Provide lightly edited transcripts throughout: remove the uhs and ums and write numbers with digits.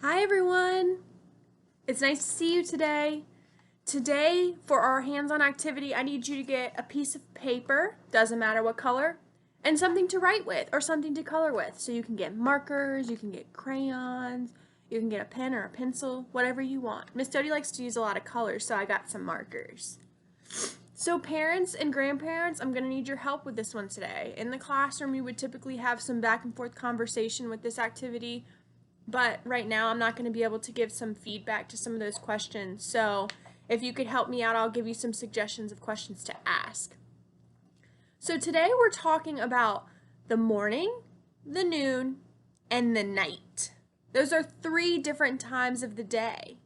Hi everyone! It's nice to see you today. Today, for our hands-on activity, I need you to get a piece of paper, doesn't matter what color, and something to write with or something to color with. So you can get markers, you can get crayons, you can get a pen or a pencil, whatever you want. Miss Dodie likes to use a lot of colors, so I got some markers. So parents and grandparents, I'm going to need your help with this one today. In the classroom, you would typically have some back and forth conversation with this activity, but right now I'm not going to be able to give some feedback to some of those questions. So if you could help me out, I'll give you some suggestions of questions to ask. So today we're talking about the morning, the noon, and the night. Those are 3 different times of the day.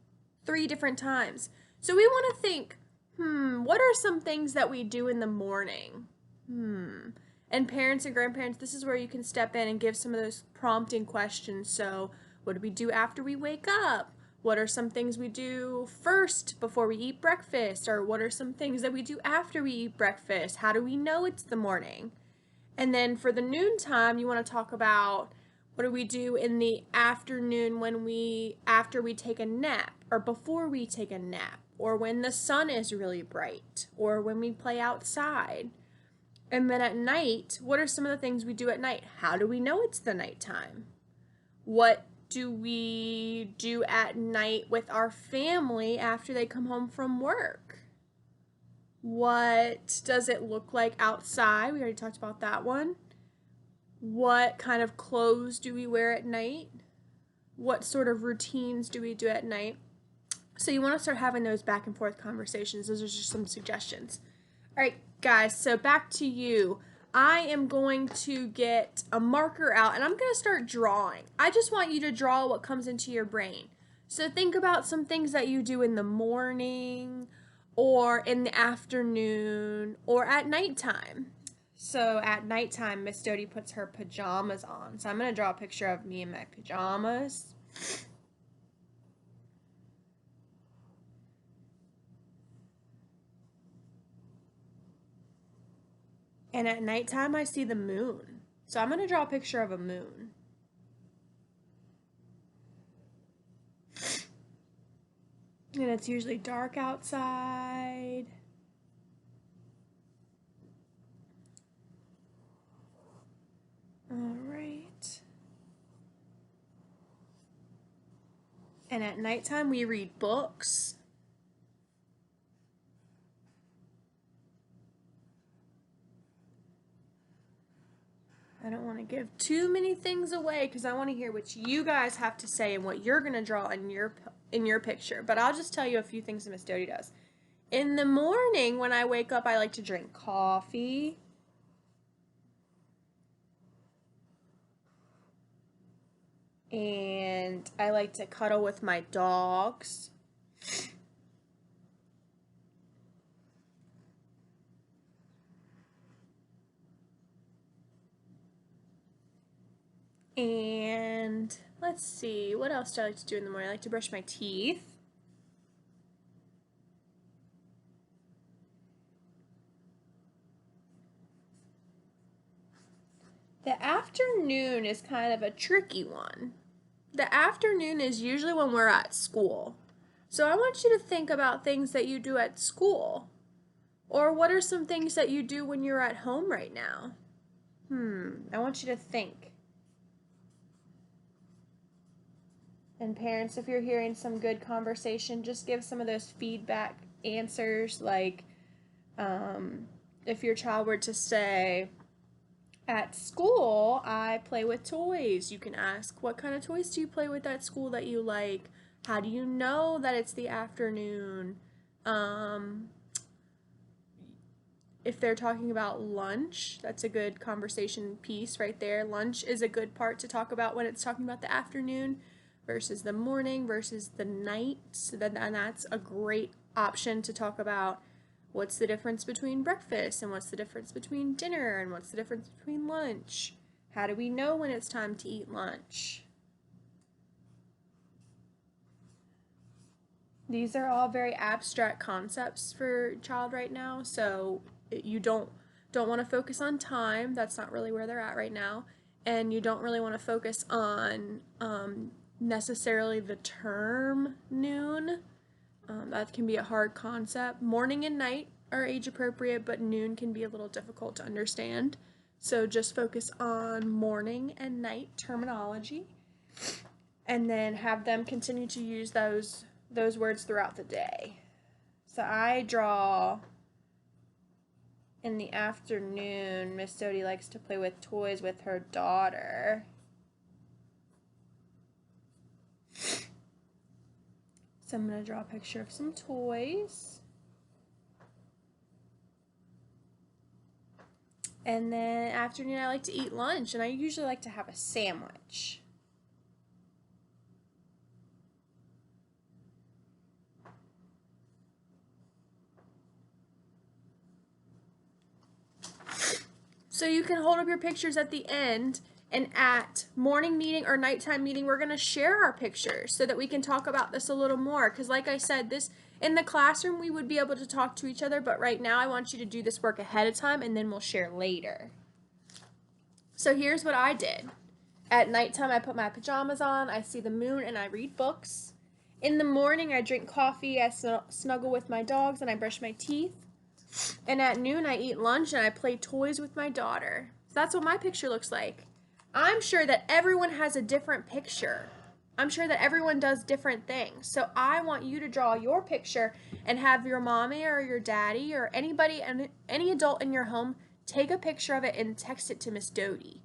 3 different times. So we want to think, what are some things that we do in the morning? And parents and grandparents, this is where you can step in and give some of those prompting questions. So what do we do after we wake up? What are some things we do first before we eat breakfast? Or what are some things that we do after we eat breakfast? How do we know it's the morning? And then for the noontime, you want to talk about what do we do in the afternoon after we take a nap, or before we take a nap, or when the sun is really bright, or when we play outside. And then at night, what are some of the things we do at night? How do we know it's the nighttime? What do we do at night with our family after they come home from work? What does it look like outside? We already talked about that one. What kind of clothes do we wear at night? What sort of routines do we do at night? So you want to start having those back and forth conversations. Those are just some suggestions. All right, guys, so back to you. I am going to get a marker out and I'm going to start drawing. I just want you to draw what comes into your brain. So think about some things that you do in the morning or in the afternoon or at nighttime. So at nighttime, Miss Dodie puts her pajamas on. So I'm going to draw a picture of me in my pajamas. And at nighttime, I see the moon. So I'm going to draw a picture of a moon. And it's usually dark outside. All right. And at nighttime, we read books. I don't want to give too many things away because I want to hear what you guys have to say and what you're going to draw in your picture. But I'll just tell you a few things that Miss Dodie does. In the morning, when I wake up, I like to drink coffee. And I like to cuddle with my dogs. And let's see, what else do I like to do in the morning? I like to brush my teeth. The afternoon is kind of a tricky one. The afternoon is usually when we're at school. So I want you to think about things that you do at school. Or what are some things that you do when you're at home right now? I want you to think. And parents, if you're hearing some good conversation, just give some of those feedback answers. Like if your child were to say, at school, I play with toys. You can ask, what kind of toys do you play with at school that you like? How do you know that it's the afternoon? If they're talking about lunch, that's a good conversation piece right there. Lunch is a good part to talk about when it's talking about the afternoon versus the morning versus the night. So and that's a great option to talk about what's the difference between breakfast and what's the difference between dinner and what's the difference between lunch. How do we know when it's time to eat lunch? These are all very abstract concepts for a child right now, so you don't want to focus on time. That's not really where they're at right now. And you don't really want to focus on necessarily the term noon. That can be a hard concept. Morning and night are age appropriate, but noon can be a little difficult to understand. So just focus on morning and night terminology, and then have them continue to use those words throughout the day. So I draw in the afternoon. Miss Dodie likes to play with toys with her daughter. So I'm going to draw a picture of some toys. And then afternoon I like to eat lunch, and I usually like to have a sandwich. So you can hold up your pictures at the end, and at morning meeting or nighttime meeting, we're going to share our pictures so that we can talk about this a little more. Because like I said, this in the classroom, we would be able to talk to each other, but right now I want you to do this work ahead of time, and then we'll share later. So here's what I did. At nighttime, I put my pajamas on, I see the moon, and I read books. In the morning, I drink coffee, I snuggle with my dogs, and I brush my teeth. And at noon, I eat lunch, and I play toys with my daughter. So that's what my picture looks like. I'm sure that everyone has a different picture. I'm sure that everyone does different things. So I want you to draw your picture and have your mommy or your daddy or anybody, any adult in your home, take a picture of it and text it to Miss Dodie.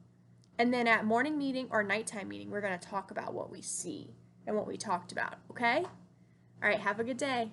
And then at morning meeting or nighttime meeting, we're going to talk about what we see and what we talked about, okay? All right, have a good day.